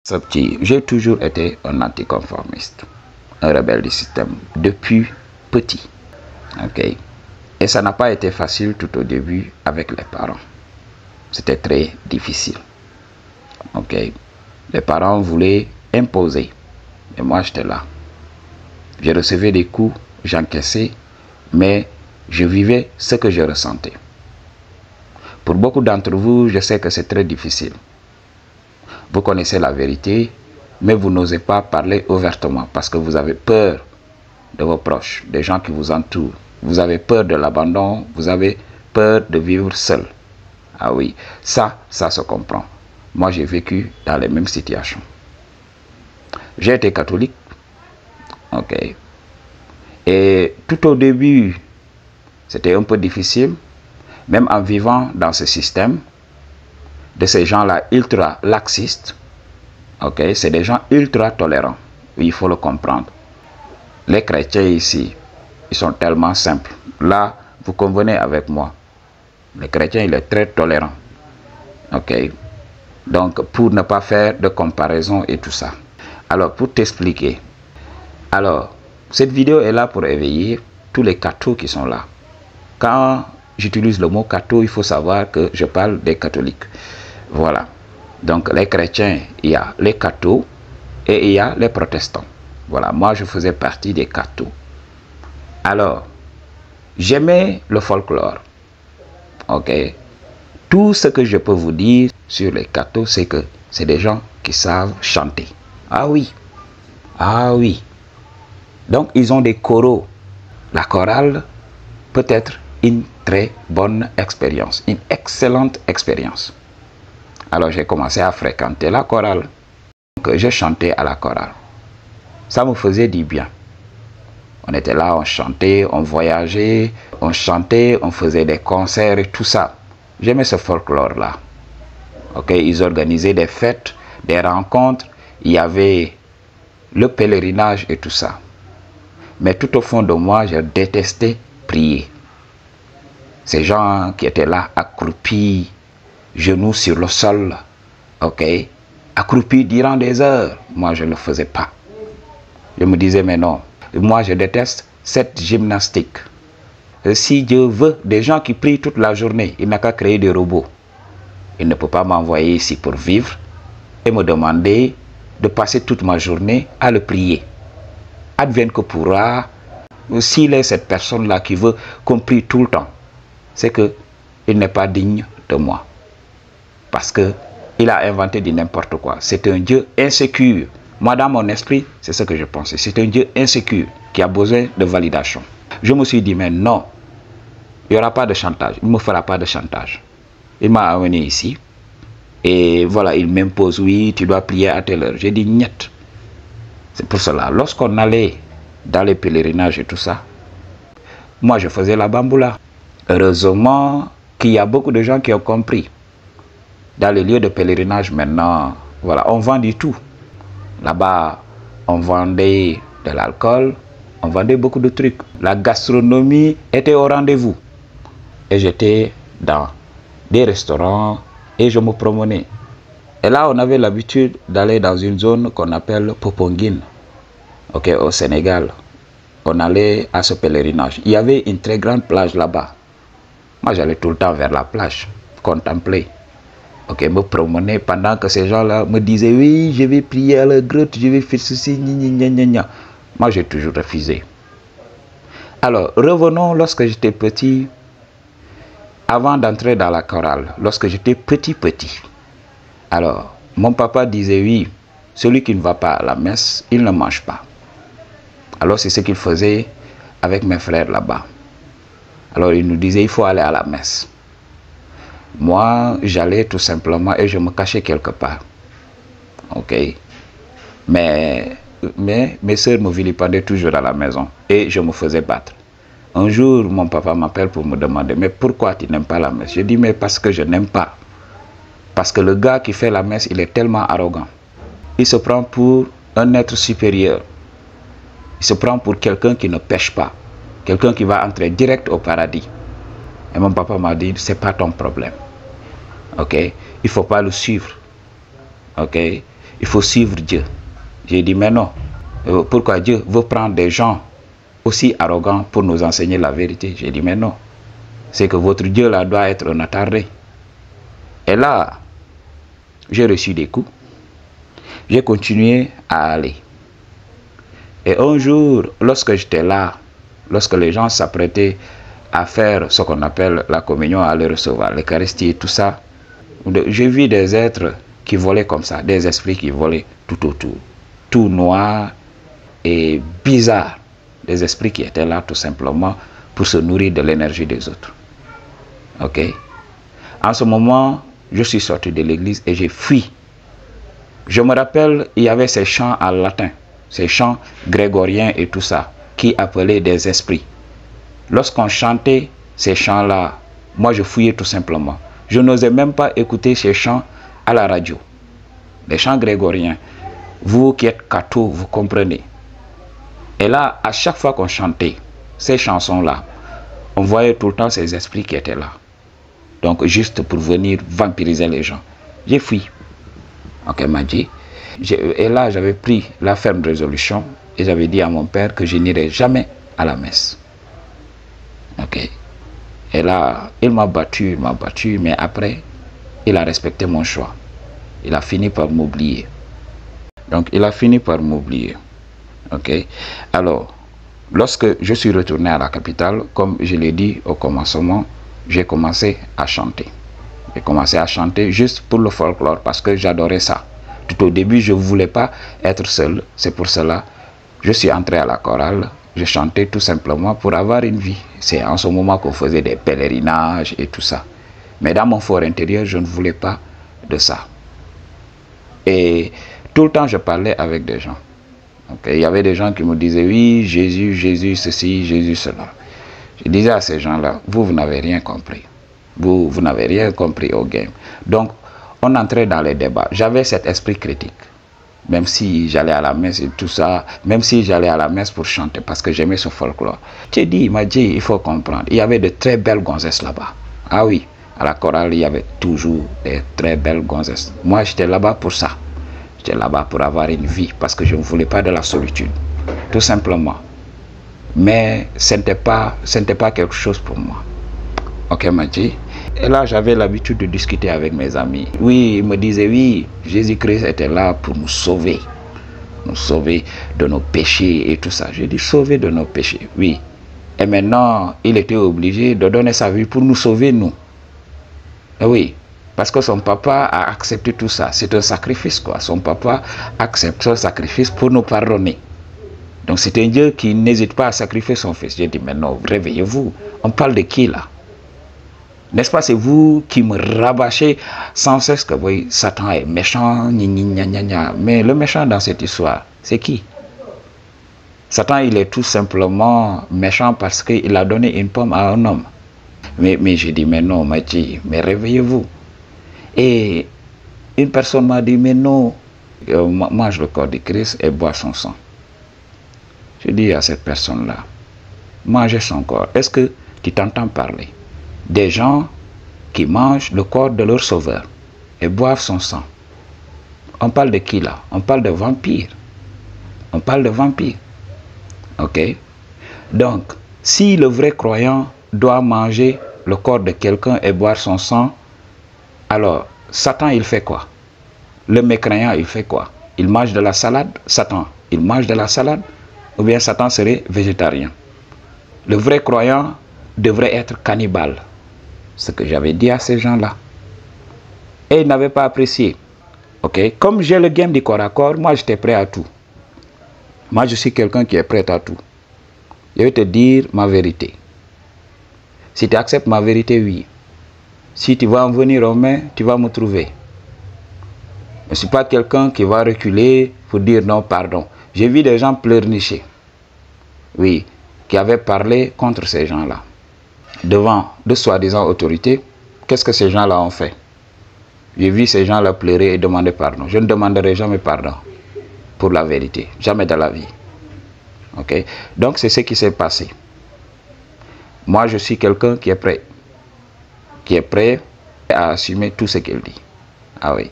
Ce petit, j'ai toujours été un anticonformiste, un rebelle du système, depuis petit. Ok. Et ça n'a pas été facile tout au début avec les parents. C'était très difficile. Ok. Les parents voulaient imposer. Et moi, j'étais là. Je recevais des coups, j'encaissais, mais je vivais ce que je ressentais. Pour beaucoup d'entre vous, je sais que c'est très difficile. Vous connaissez la vérité, mais vous n'osez pas parler ouvertement parce que vous avez peur de vos proches, des gens qui vous entourent. Vous avez peur de l'abandon, vous avez peur de vivre seul. Ah oui, ça se comprend. Moi, j'ai vécu dans les mêmes situations. J'ai été catholique, ok. Et tout au début, c'était un peu difficile, même en vivant dans ce système, de ces gens-là ultra laxistes, ok, c'est des gens ultra tolérants, il faut le comprendre. Les chrétiens ici, ils sont tellement simples. Là, vous convenez avec moi. Les chrétiens, il est très tolérant, ok. Donc, pour ne pas faire de comparaison et tout ça. Alors, pour t'expliquer, alors, cette vidéo est là pour éveiller tous les cathos qui sont là. Quand j'utilise le mot catho, il faut savoir que je parle des catholiques. Voilà. Donc les chrétiens, il y a les cathos et il y a les protestants. Voilà, moi je faisais partie des cathos. Alors, j'aimais le folklore. Ok. Tout ce que je peux vous dire sur les cathos, c'est que c'est des gens qui savent chanter. Ah oui. Ah oui. Donc ils ont des choraux. La chorale peut être une très bonne expérience, une excellente expérience. Alors j'ai commencé à fréquenter la chorale. Donc je chantais à la chorale. Ça me faisait du bien. On était là, on chantait, on voyageait, on chantait, on faisait des concerts et tout ça. J'aimais ce folklore-là. Ok, ils organisaient des fêtes, des rencontres. Il y avait le pèlerinage et tout ça. Mais tout au fond de moi, je détestais prier. Ces gens qui étaient là, accroupis, genoux sur le sol, ok, accroupis durant des heures, moi je ne le faisais pas. Je me disais, mais non, moi je déteste cette gymnastique. Si Dieu veut des gens qui prient toute la journée, il n'a qu'à créer des robots. Il ne peut pas m'envoyer ici pour vivre et me demander de passer toute ma journée à le prier. Advienne que pourra, s'il est cette personne-là qui veut qu'on prie tout le temps, c'est qu'il n'est pas digne de moi. Parce qu'il a inventé du n'importe quoi. C'est un Dieu insécure. Moi, dans mon esprit, c'est ce que je pensais. C'est un Dieu insécure qui a besoin de validation. Je me suis dit, mais non, il n'y aura pas de chantage. Il ne me fera pas de chantage. Il m'a amené ici. Et voilà, il m'impose, oui, tu dois prier à telle heure. J'ai dit, niet. C'est pour cela, lorsqu'on allait dans les pèlerinages et tout ça, moi, je faisais la bamboula. Heureusement qu'il y a beaucoup de gens qui ont compris. Dans les lieux de pèlerinage maintenant, voilà, on vend du tout. Là-bas, on vendait de l'alcool, on vendait beaucoup de trucs. La gastronomie était au rendez-vous. Et j'étais dans des restaurants et je me promenais. Et là, on avait l'habitude d'aller dans une zone qu'on appelle Popenguine, ok, au Sénégal. On allait à ce pèlerinage. Il y avait une très grande plage là-bas. Moi, j'allais tout le temps vers la plage, contempler. Ok, me promener pendant que ces gens-là me disaient, oui, je vais prier à la grotte, je vais faire ceci, gna, gna, gna. Moi, j'ai toujours refusé. Alors, revenons lorsque j'étais petit, avant d'entrer dans la chorale, lorsque j'étais petit. Alors, mon papa disait, oui, celui qui ne va pas à la messe, il ne mange pas. Alors, c'est ce qu'il faisait avec mes frères là-bas. Alors, il nous disait, il faut aller à la messe. Moi, j'allais tout simplement et je me cachais quelque part. Ok. Mais mes soeurs me vilipendaient toujours à la maison et je me faisais battre. Un jour, mon papa m'appelle pour me demander, mais pourquoi tu n'aimes pas la messe? Je dis, mais parce que je n'aime pas. Parce que le gars qui fait la messe, il est tellement arrogant. Il se prend pour un être supérieur. Il se prend pour quelqu'un qui ne pêche pas. Quelqu'un qui va entrer direct au paradis. Et mon papa m'a dit, c'est pas ton problème. Ok? Il ne faut pas le suivre. Ok? il faut suivre Dieu. J'ai dit, mais non. Pourquoi Dieu veut prendre des gens aussi arrogants pour nous enseigner la vérité? J'ai dit, mais non. C'est que votre Dieu là doit être un attardé. Et là, j'ai reçu des coups. J'ai continué à aller. Et un jour, lorsque j'étais là, lorsque les gens s'apprêtaient à faire ce qu'on appelle la communion, à le recevoir, l'Eucharistie et tout ça, j'ai vu des êtres qui volaient comme ça, des esprits qui volaient tout autour, tout noir et bizarre, des esprits qui étaient là tout simplement pour se nourrir de l'énergie des autres. Ok? En ce moment, je suis sorti de l'église et j'ai fui. Je me rappelle, il y avait ces chants en latin, ces chants grégoriens et tout ça, qui appelaient des esprits. Lorsqu'on chantait ces chants-là, moi je fouillais tout simplement. Je n'osais même pas écouter ces chants à la radio. Les chants grégoriens, vous qui êtes catho, vous comprenez. Et là, à chaque fois qu'on chantait ces chansons-là, on voyait tout le temps ces esprits qui étaient là. Donc juste pour venir vampiriser les gens. J'ai fui. Ok, m'a dit. Et là, j'avais pris la ferme résolution et j'avais dit à mon père que je n'irai jamais à la messe. Ok. Et là, il m'a battu, mais après, il a respecté mon choix. Il a fini par m'oublier. Donc, il a fini par m'oublier. Ok. Alors, lorsque je suis retourné à la capitale, comme je l'ai dit au commencement, j'ai commencé à chanter. J'ai commencé à chanter juste pour le folklore parce que j'adorais ça. Tout au début, je ne voulais pas être seul. C'est pour cela que je suis entré à la chorale. Je chantais tout simplement pour avoir une vie. C'est en ce moment qu'on faisait des pèlerinages et tout ça. Mais dans mon fort intérieur, je ne voulais pas de ça. Et tout le temps, je parlais avec des gens. Okay? Il y avait des gens qui me disaient, oui, Jésus, Jésus, ceci, Jésus, cela. Je disais à ces gens-là, vous n'avez rien compris. Vous n'avez rien compris au game. Donc, on entrait dans les débats. J'avais cet esprit critique. Même si j'allais à la messe et tout ça, même si j'allais à la messe pour chanter, parce que j'aimais ce folklore. Il m'a dit, il faut comprendre. Il y avait de très belles gonzesses là-bas. Ah oui, à la chorale, il y avait toujours des très belles gonzesses. Moi, j'étais là-bas pour ça. J'étais là-bas pour avoir une vie, parce que je ne voulais pas de la solitude. Tout simplement. Mais ce n'était pas quelque chose pour moi. Ok, m'a dit. Et là, j'avais l'habitude de discuter avec mes amis. Oui, ils me disaient, oui, Jésus-Christ était là pour nous sauver de nos péchés et tout ça. J'ai dit, sauver de nos péchés, oui. Et maintenant, il était obligé de donner sa vie pour nous sauver, nous. Et oui, parce que son papa a accepté tout ça. C'est un sacrifice, quoi. Son papa accepte ce sacrifice pour nous pardonner. Donc, c'est un Dieu qui n'hésite pas à sacrifier son fils. J'ai dit, mais non, réveillez-vous. On parle de qui, là? N'est-ce pas, c'est vous qui me rabâchez sans cesse que oui, Satan est méchant, mais le méchant dans cette histoire, c'est qui? Satan, il est tout simplement méchant parce qu'il a donné une pomme à un homme. Mais j'ai dit, mais non, Mathie, mais réveillez-vous. Et une personne m'a dit, mais non, mange le corps de Christ et bois son sang. Je dis à cette personne-là, mangez son corps. Est-ce que tu t'entends parler? Des gens qui mangent le corps de leur sauveur et boivent son sang. On parle de qui là? On parle de vampires. On parle de vampires. Ok? Donc, si le vrai croyant doit manger le corps de quelqu'un et boire son sang, alors Satan il fait quoi? Le mécréant il fait quoi? Il mange de la salade? Satan, il mange de la salade? Ou bien Satan serait végétarien? Le vrai croyant devrait être cannibale. Ce que j'avais dit à ces gens-là. Et ils n'avaient pas apprécié. Ok? Comme j'ai le game du corps à corps, moi j'étais prêt à tout. Moi je suis quelqu'un qui est prêt à tout. Je vais te dire ma vérité. Si tu acceptes ma vérité, oui. Si tu vas en venir aux mains, tu vas me trouver. Je ne suis pas quelqu'un qui va reculer pour dire non, pardon. J'ai vu des gens pleurnicher. Oui, qui avaient parlé contre ces gens-là. Devant de soi-disant autorités, qu'est-ce que ces gens-là ont fait? J'ai vu ces gens-là pleurer et demander pardon. Je ne demanderai jamais pardon pour la vérité. Jamais de la vie. Ok? Donc, c'est ce qui s'est passé. Moi, je suis quelqu'un qui est prêt. Qui est prêt à assumer tout ce qu'il dit. Ah oui.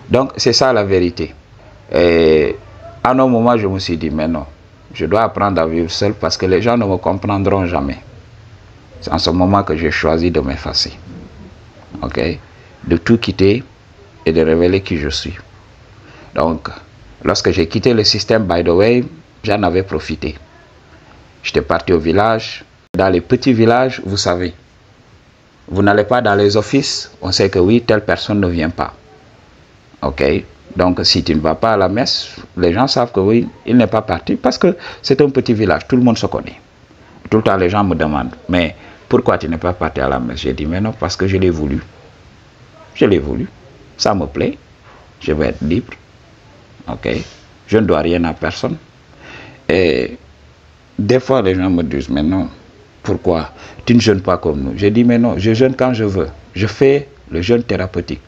Donc, c'est ça la vérité. Et à un moment, je me suis dit, mais non, je dois apprendre à vivre seul parce que les gens ne me comprendront jamais. C'est en ce moment que j'ai choisi de m'effacer. Ok? De tout quitter et de révéler qui je suis. Donc, lorsque j'ai quitté le système, by the way, j'en avais profité. J'étais parti au village. Dans les petits villages, vous savez, vous n'allez pas dans les offices, on sait que oui, telle personne ne vient pas. Ok? Donc, si tu ne vas pas à la messe, les gens savent que oui, il n'est pas parti parce que c'est un petit village, tout le monde se connaît. Tout le temps, les gens me demandent, mais pourquoi tu n'es pas parti à la messe? J'ai dit, mais non, parce que je l'ai voulu. Je l'ai voulu. Ça me plaît. Je veux être libre. Ok? Je ne dois rien à personne. Et des fois, les gens me disent, mais non, pourquoi? Tu ne jeûnes pas comme nous. J'ai dit, mais non, je jeûne quand je veux. Je fais le jeûne thérapeutique.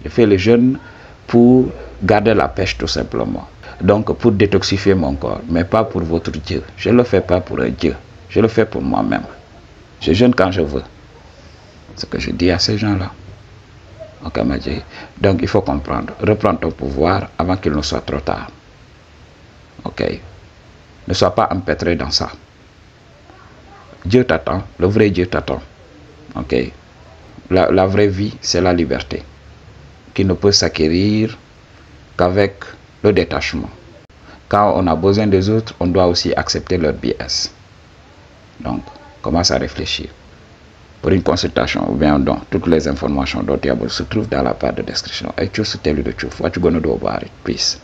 Je fais le jeûne pour garder la pêche tout simplement. Donc pour détoxifier mon corps, mais pas pour votre Dieu. Je ne le fais pas pour un Dieu. Je le fais pour moi-même. Je jeûne quand je veux. C'est ce que je dis à ces gens-là. Ok, Madji. Donc il faut comprendre. Reprends ton pouvoir avant qu'il ne soit trop tard. Ok. Ne sois pas empêtré dans ça. Dieu t'attend. Le vrai Dieu t'attend. Ok. La vraie vie, c'est la liberté, qui ne peut s'acquérir qu'avec le détachement. Quand on a besoin des autres, on doit aussi accepter leur biais. Donc, commence à réfléchir. Pour une consultation ou bien un don, toutes les informations dont tu as besoin se trouvent dans la part de description. Et tu sais, tu vas te peace.